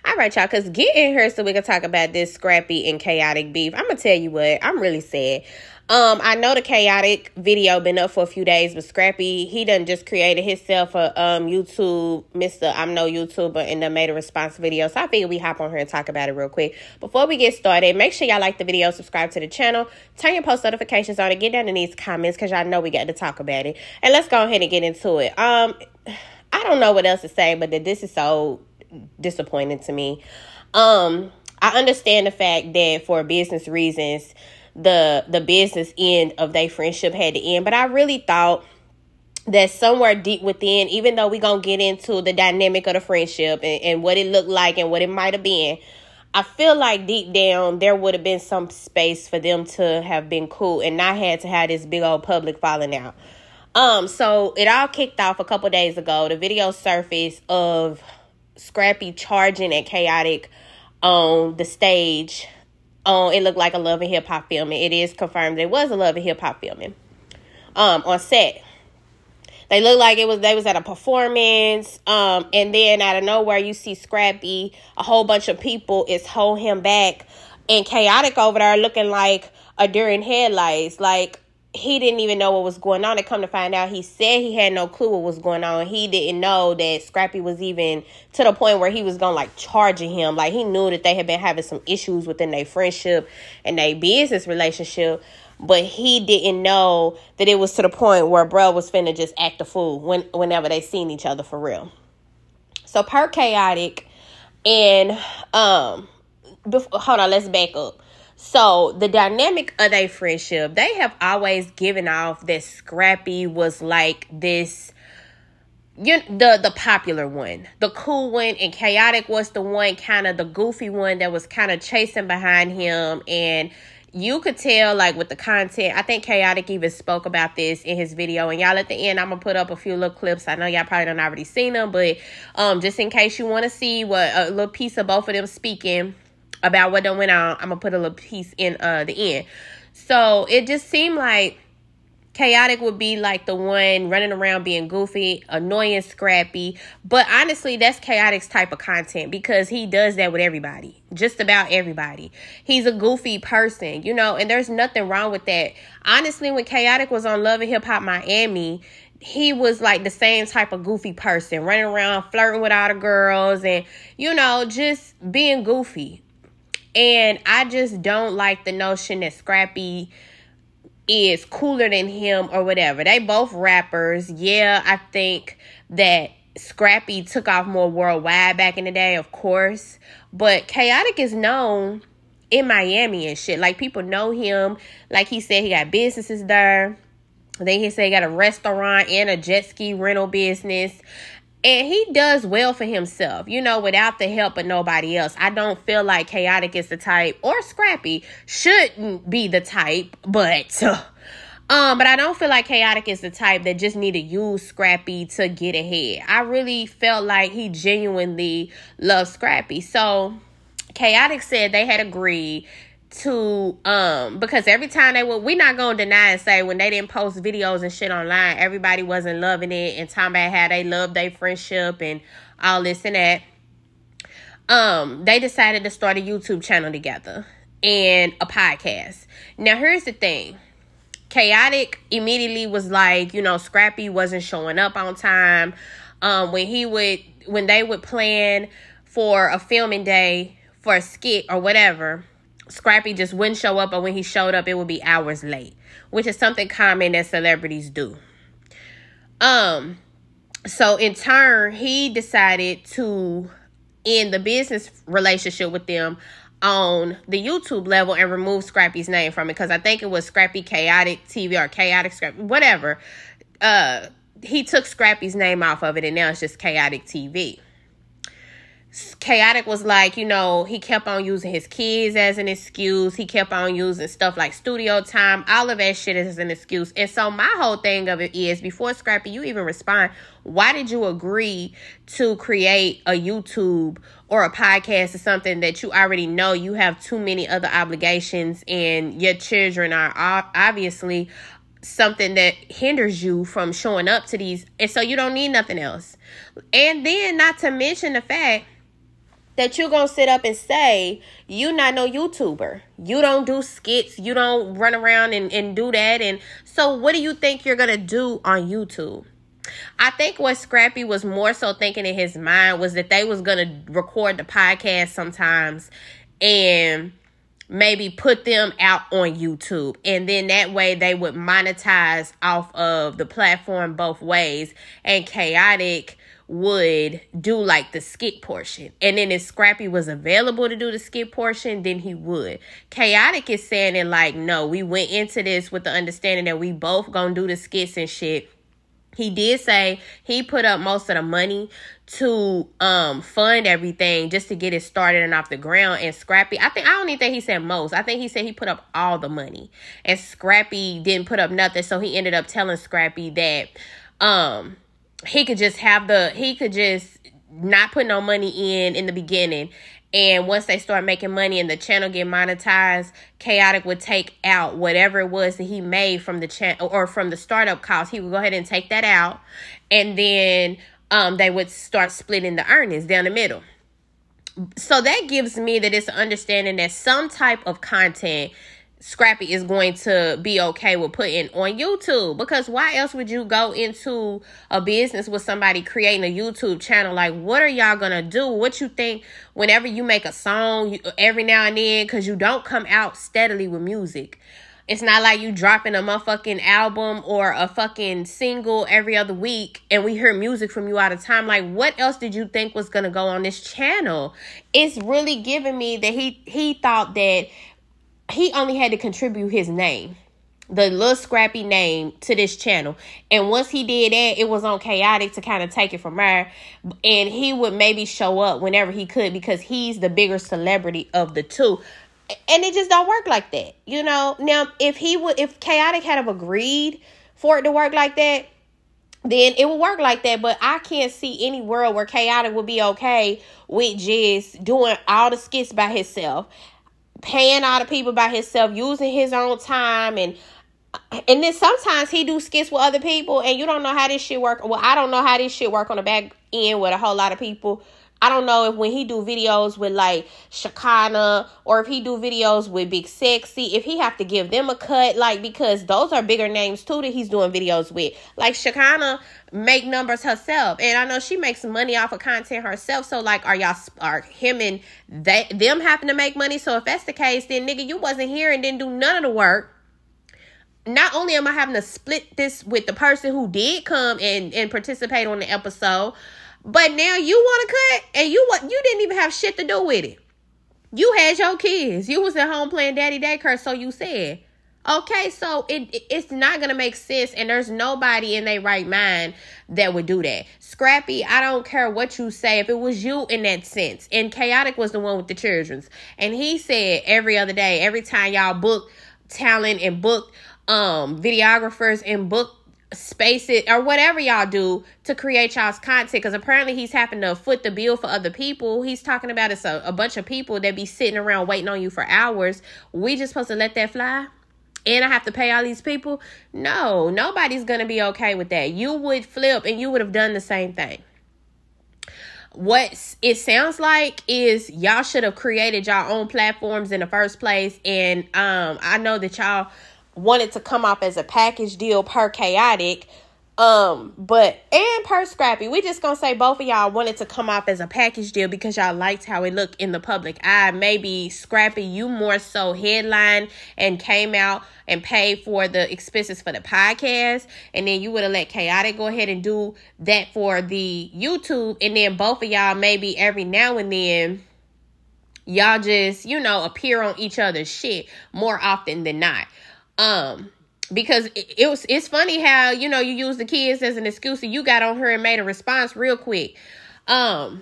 All right, y'all, because get in here so we can talk about this Scrappy and Khaotic beef. I'm going to tell you what, I'm really sad. I know the Khaotic video been up for a few days, but Scrappy, he done just created himself a YouTube, Mr. I'm No YouTuber, and then made a response video. So I figured we hop on here and talk about it real quick. Before we get started, make sure y'all like the video, subscribe to the channel, turn your post notifications on, and get down in these comments because y'all know we got to talk about it. And let's go ahead and get into it. I don't know what else to say, but that this is so disappointing to me. I understand the fact that for business reasons, the business end of their friendship had to end, but I really thought that somewhere deep within, even though we gonna get into the dynamic of the friendship and what it looked like and what it might have been, I feel like deep down there would have been some space for them to have been cool and not had to have this big old public falling out. So it all kicked off a couple days ago. The video surfaced of Scrappy charging at Khaotic on the stage. It looked like a Love and Hip Hop filming. It is confirmed it was a Love and Hip Hop filming. On set. They looked like they was at a performance. And then out of nowhere you see Scrappy, a whole bunch of people is holding him back, and Khaotic over there looking like a deer in headlights. Like he didn't even know what was going on. They come to find out he said he had no clue what was going on. He didn't know that Scrappy was even to the point where he was going to like charging him. Like he knew that they had been having some issues within their friendship and their business relationship. But he didn't know that it was to the point where bro was finna just act a fool whenever they seen each other for real. So per Khaotic and, hold on, let's back up. So the dynamic of their friendship, they have always given off that Scrappy was like this, the popular one, the cool one, and Khaotic was the one, kind of the goofy one that was kind of chasing behind him. And you could tell, like, with the content, I think Khaotic even spoke about this in his video. And y'all, at the end, I'm going to put up a few little clips. I know y'all probably done already seen them, but just in case you want to see what a little piece of both of them speaking about what done went on, I'm going to put a little piece in the end. So it just seemed like Khaotic would be like the one running around being goofy, annoying Scrappy. But honestly, that's Khaotic's type of content because he does that with everybody. Just about everybody. He's a goofy person, you know, and there's nothing wrong with that. Honestly, when Khaotic was on Love and Hip Hop Miami, he was like the same type of goofy person, running around flirting with all the girls and, you know, just being goofy. And I just don't like the notion that Scrappy is cooler than him or whatever. They both rappers. Yeah, I think that Scrappy took off more worldwide back in the day, of course. But Khaotic is known in Miami and shit. Like, people know him. Like he said, he got businesses there. Then he said he got a restaurant and a jet ski rental business. And he does well for himself, you know, without the help of nobody else. I don't feel like Khaotic is the type, or Scrappy shouldn't be the type, but I don't feel like Khaotic is the type that just need to use Scrappy to get ahead. I really felt like he genuinely loves Scrappy. So Khaotic said they had agreed to because every time we're not gonna deny and say when they didn't post videos and shit online, everybody wasn't loving it and talking about how they loved their friendship and all this and that. They decided to start a YouTube channel together and a podcast. Now here's the thing. Khaotic immediately was like, you know, Scrappy wasn't showing up on time. When they would plan for a filming day for a skit or whatever, Scrappy just wouldn't show up, or when he showed up, it would be hours late, which is something common that celebrities do. So in turn, he decided to end the business relationship with them on the YouTube level and remove Scrappy's name from it, because I think it was Scrappy Khaotic TV or Khaotic Scrappy, whatever. He took Scrappy's name off of it, and now it's just Khaotic TV. Khaotic was like, you know, he kept on using his kids as an excuse. He kept on using stuff like studio time. All of that shit is an excuse. And so my whole thing of it is, before Scrappy, you even respond, why did you agree to create a YouTube or a podcast or something that you already know you have too many other obligations and your children are obviously something that hinders you from showing up to these, and so you don't need nothing else. And then not to mention the fact that you're going to sit up and say, you not no YouTuber. You don't do skits. You don't run around and do that. And so what do you think you're going to do on YouTube? I think what Scrappy was more so thinking in his mind was that they was going to record the podcast sometimes and maybe put them out on YouTube. And then that way they would monetize off of the platform both ways. And Khaotic would do like the skit portion. And then if Scrappy was available to do the skit portion, then he would. Khaotic is saying it like, no, we went into this with the understanding that we both gonna do the skits and shit. He did say he put up most of the money to fund everything just to get it started and off the ground. And Scrappy, I don't even think he said most. I think he said he put up all the money. And Scrappy didn't put up nothing. So he ended up telling Scrappy that he could just not put no money in the beginning. And once they start making money and the channel get monetized, Khaotic would take out whatever it was that he made from the channel or from the startup cost. He would go ahead and take that out. And then they would start splitting the earnings down the middle. So that gives me that it's an understanding that some type of content Scrappy is going to be okay with putting on YouTube, because why else would you go into a business with somebody creating a YouTube channel? Like, what are y'all gonna do? What you think whenever you make a song every now and then, because you don't come out steadily with music. It's not like you dropping a motherfucking album or a fucking single every other week and we hear music from you all the time. Like, what else did you think was gonna go on this channel? It's really giving me that he thought that he only had to contribute his name, the Lil Scrappy name, to this channel. And once he did that, it was on Khaotic to kind of take it from there. And he would maybe show up whenever he could because he's the bigger celebrity of the two. And it just don't work like that, you know? Now, if Khaotic had have agreed for it to work like that, then it would work like that. But I can't see any world where Khaotic would be okay with just doing all the skits by himself, paying all the people by himself, using his own time, and then sometimes he do skits with other people, and you don't know how this shit work. Well, I don't know how this shit work on the back end with a whole lot of people. I don't know if when he do videos with like Shekinah, or if he do videos with Big Sexy, if he have to give them a cut, like, because those are bigger names too that he's doing videos with. Like, Shekinah make numbers herself, and I know she makes money off of content herself. So like, are him and them having to make money? So if that's the case, then nigga, you wasn't here and didn't do none of the work. Not only am I having to split this with the person who did come and participate on the episode, but now you want to cut, and you didn't even have shit to do with it. You had your kids. You was at home playing daddy daycare, so you said. Okay, so it's not going to make sense, and there's nobody in their right mind that would do that. Scrappy, I don't care what you say, if it was you in that sense. And Khaotic was the one with the children's. And he said every other day, every time y'all book talent and book videographers and book spaces or whatever y'all do to create y'all's content, because apparently he's having to foot the bill for other people. He's talking about it's a bunch of people that be sitting around waiting on you for hours. We just supposed to let that fly? And I have to pay all these people? No, nobody's going to be okay with that. You would flip and you would have done the same thing. What it sounds like is y'all should have created y'all own platforms in the first place. And I know that y'all wanted to come off as a package deal per Khaotic, and per Scrappy. We just gonna say both of y'all wanted to come off as a package deal because y'all liked how it looked in the public eye. Maybe Scrappy, you more so headline and came out and paid for the expenses for the podcast, and then you would have let Khaotic go ahead and do that for the YouTube, and then both of y'all maybe every now and then y'all just, appear on each other's shit more often than not. Because it's funny how, you use the kids as an excuse, and you got on her and made a response real quick. I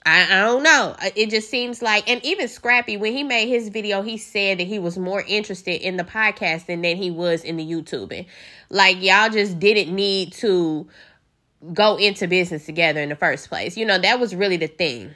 don't know. It just seems like, and even Scrappy, when he made his video, he said that he was more interested in the podcasting than he was in the YouTubing. Like, y'all just didn't need to go into business together in the first place. That was really the thing.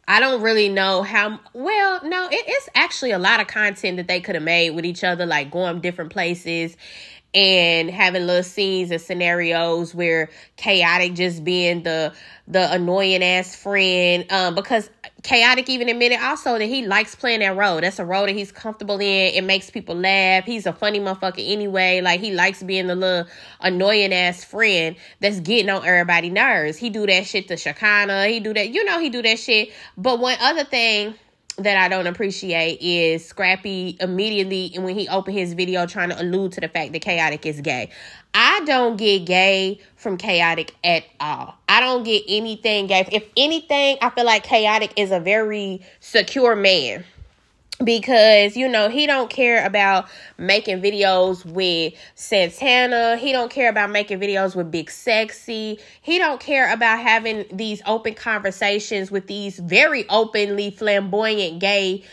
I don't really know how, it's actually a lot of content that they could have made with each other, like going different places and having little scenes and scenarios where Khaotic just being the annoying ass friend, because Khaotic even admitted also that he likes playing that role. That's a role that he's comfortable in. It makes people laugh. He's a funny motherfucker anyway. Like, he likes being the little annoying ass friend that's getting on everybody's nerves. He do that shit to Shekinah. He do that, he do that shit. But one other thing that I don't appreciate is Scrappy immediately, and when he opened his video, trying to allude to the fact that Khaotic is gay. I don't get gay from Khaotic at all. I don't get anything gay. If anything, I feel like Khaotic is a very secure man. Because, he don't care about making videos with Santana. He don't care about making videos with Big Sexy. He don't care about having these open conversations with these very openly flamboyant gay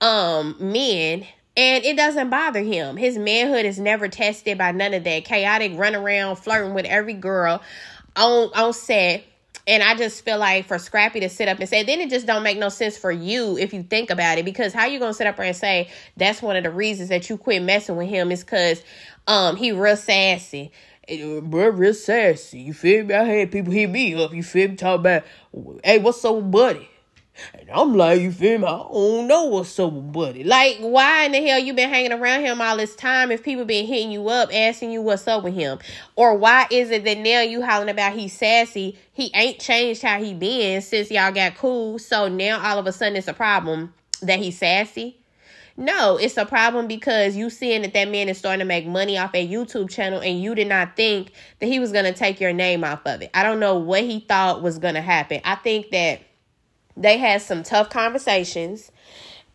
men. And it doesn't bother him. His manhood is never tested by none of that. Khaotic run around flirting with every girl on set. And I just feel like for Scrappy to sit up and say, then it just don't make no sense for you if you think about it. Because how you going to sit up there and say that's one of the reasons that you quit messing with him is because he real sassy. Bro, real sassy. You feel me? I had people hit me up. You feel me? Talk about, hey, what's up with Buddy? And I'm like, you feel me? I don't know what's up with Buddy. Like, why in the hell you been hanging around him all this time if people been hitting you up, asking you what's up with him? Or why is it that now you hollering about he's sassy? He ain't changed how he been since y'all got cool. So now all of a sudden it's a problem that he's sassy? No, it's a problem because you seeing that man is starting to make money off a YouTube channel and you did not think that he was going to take your name off of it. I don't know what he thought was going to happen. I think that they had some tough conversations,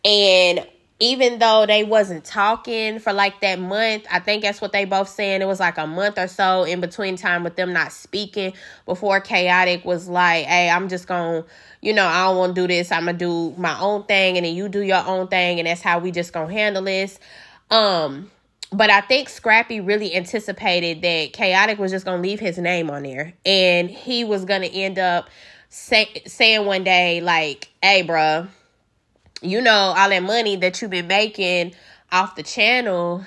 and even though they wasn't talking for like that month, I think that's what they both saying. It was like a month or so in between time with them not speaking before Khaotic was like, hey, I'm just going to, I don't want to do this. I'm going to do my own thing, and then you do your own thing, and that's how we just going to handle this. But I think Scrappy really anticipated that Khaotic was just going to leave his name on there, and he was going to end up saying one day, like, hey, bro, all that money that you've been making off the channel,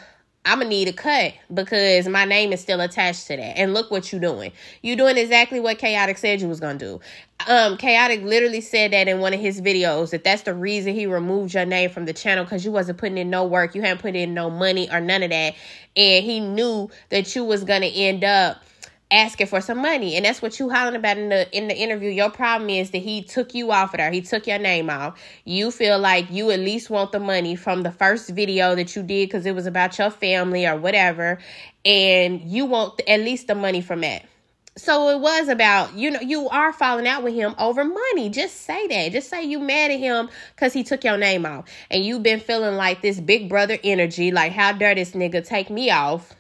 I'm going to need a cut because my name is still attached to that. And look what you're doing. You're doing exactly what Khaotic said you was going to do. Khaotic literally said that in one of his videos, that that's the reason he removed your name from the channel, because you wasn't putting in no work. You hadn't put in no money or none of that. And he knew that you was going to end up asking for some money, and that's what you hollering about in the interview. Your problem is that he took you off of there. He took your name off. You feel like you at least want the money from the first video that you did because it was about your family or whatever, and you want at least the money from that. So it was about, you are falling out with him over money. Just say that. Just say you mad at him because he took your name off, and you've been feeling like this big brother energy, like, how dare this nigga take me off?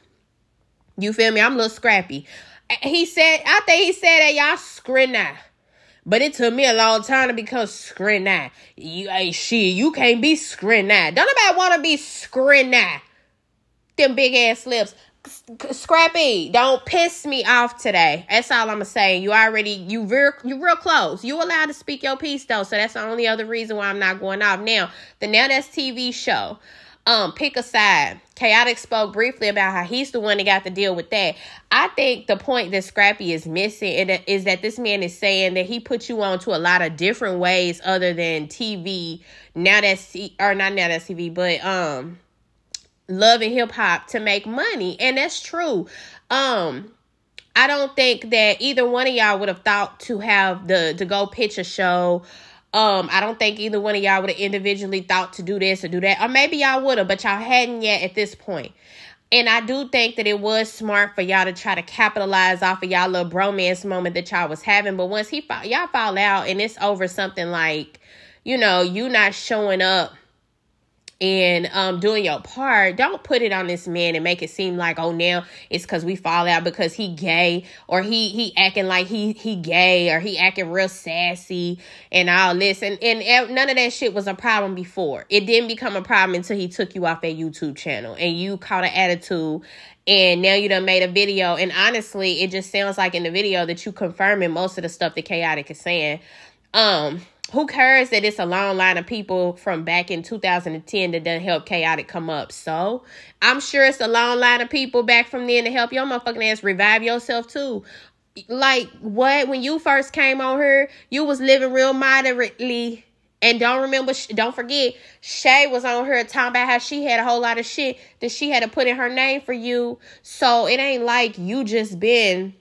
You feel me? I'm a little Scrappy. I think he said that y'all screna. But it took me a long time to become screna. You can't be screna. Don't nobody want to be screna. Them big ass lips. Scrappy, don't piss me off today. That's all I'm gonna say. You real close. You allowed to speak your piece though, so that's the only other reason why I'm not going off. Now, the Now That's TV show. Pick a side. Khaotic spoke briefly about how he's the one that got to deal with that. I think the point that Scrappy is missing is that this man is saying that he put you on to a lot of different ways other than TV. Not Now That's TV, but Love and Hip Hop to make money, and that's true. I don't think that either one of y'all would have thought to have to go pitch a show. I don't think either one of y'all would have individually thought to do this or do that. Or maybe y'all would have, but y'all hadn't yet at this point. And I do think that it was smart for y'all to try to capitalize off of y'all little bromance moment that y'all was having. But once y'all fall out and it's over something like, you not showing up and doing your part, don't put it on this man and make it seem like, oh, now it's because we fall out because he gay, or he acting like he gay, or he acting real sassy and all this. And none of that shit was a problem before. It didn't become a problem until he took you off that YouTube channel and you caught an attitude, and now you done made a video. And honestly, it just sounds like in the video that you confirming most of the stuff that Khaotic is saying. Who cares that it's a long line of people from back in 2010 that done help Khaotic come up? So I'm sure it's a long line of people back from then to help your motherfucking ass revive yourself too. Like, what? When you first came on here, you was living real moderately And don't forget, Shay was on her talking about how she had a whole lot of shit that she had to put in her name for you. So it ain't like you just been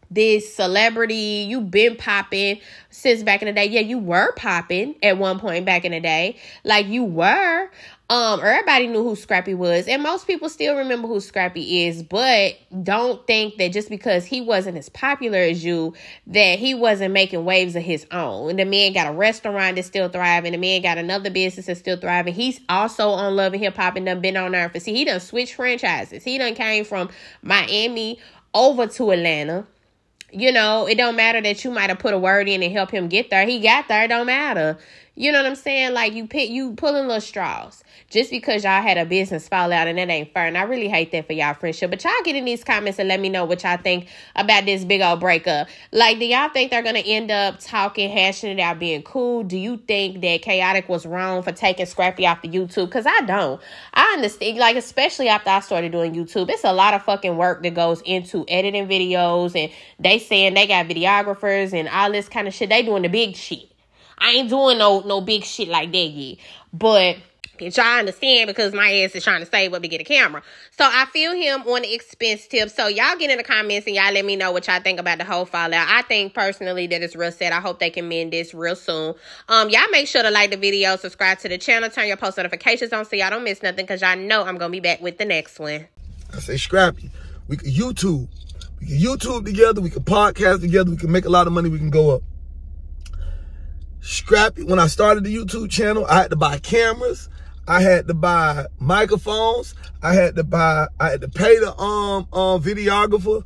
this celebrity. You been popping since back in the day. Yeah, you were popping at one point back in the day. Like, you were. Everybody knew who Scrappy was, and most people still remember who Scrappy is, but don't think that just because he wasn't as popular as you, that he wasn't making waves of his own. And the man got a restaurant that's still thriving. The man got another business that's still thriving. He's also on Love and Hip Hop and done been on there. See, he done switched franchises. He done came from Miami over to Atlanta. You know, it don't matter that you might have put a word in and help him get there. He got there. It don't matter. You know what I'm saying? Like, you pulling little straws just because y'all had a business fall out, and that ain't fair. And I really hate that for y'all friendship. But y'all get in these comments and let me know what y'all think about this big old breakup. Like, do y'all think they're going to end up talking, hashing it out, being cool? Do you think that Khaotic was wrong for taking Scrappy off the YouTube? Because I don't. I understand, like, especially after I started doing YouTube, it's a lot of fucking work that goes into editing videos, and they saying they got videographers and all this kind of shit. They doing the big shit. I ain't doing no big shit like that yet. But y'all understand, because my ass is trying to save up to get a camera. So I feel him on the expense tip. So y'all get in the comments and y'all let me know what y'all think about the whole fallout. I think personally that it's real sad. I hope they can mend this real soon. Y'all make sure to like the video, subscribe to the channel, turn your post notifications on so y'all don't miss nothing, because y'all know I'm going to be back with the next one. I say, Scrappy, we can YouTube. We can YouTube together. We can podcast together. We can make a lot of money. We can go up. Scrappy, when I started the YouTube channel, I had to buy cameras. I had to buy microphones. I had to pay the videographer.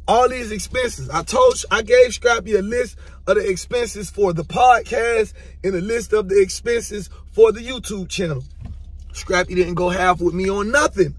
All these expenses. I gave Scrappy a list of the expenses for the podcast and a list of the expenses for the YouTube channel. Scrappy didn't go half with me on nothing.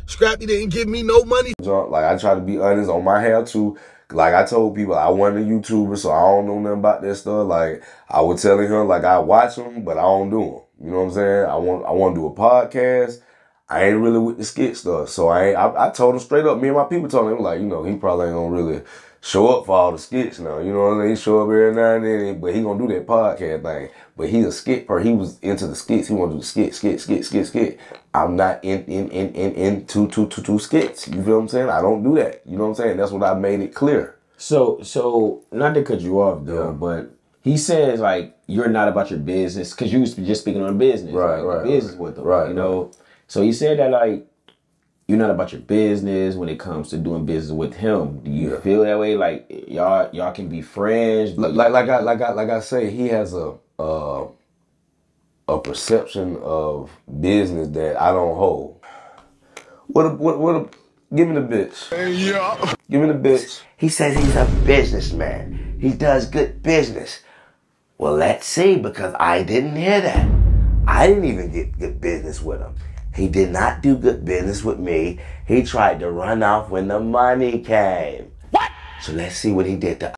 Scrappy didn't give me no money. Like, I try to be honest on my hair too. Like, I told people I wasn't a YouTuber, so I don't know nothing about that stuff. Like, I was telling him, like, I watch them, but I don't do them. You know what I'm saying? I want to do a podcast. I ain't really with the skit stuff. So I told him straight up. Me and my people told him, like, you know, he probably ain't gonna really show up for all the skits now. You know what I'm saying? He show up every now and then, but he gonna do that podcast thing. But he's a skit per. He was into the skits. He want to do the skit. I'm not into skits. You feel what I'm saying? I don't do that. You know what I'm saying? That's what I made it clear. So not to cut you off though, but he says, like, you're not about your business, because you used to be just speaking on business, business with him, you know. So he said that, like, you're not about your business when it comes to doing business with him. Do you feel that way? Like, y'all can be friends. Like I say, he has a perception of business that I don't hold. Give me the bitch. Yeah. Give me the bitch. He says he's a businessman. He does good business. Well, let's see, because I didn't hear that. I didn't even get good business with him. He did not do good business with me. He tried to run off when the money came. What? So let's see what he did to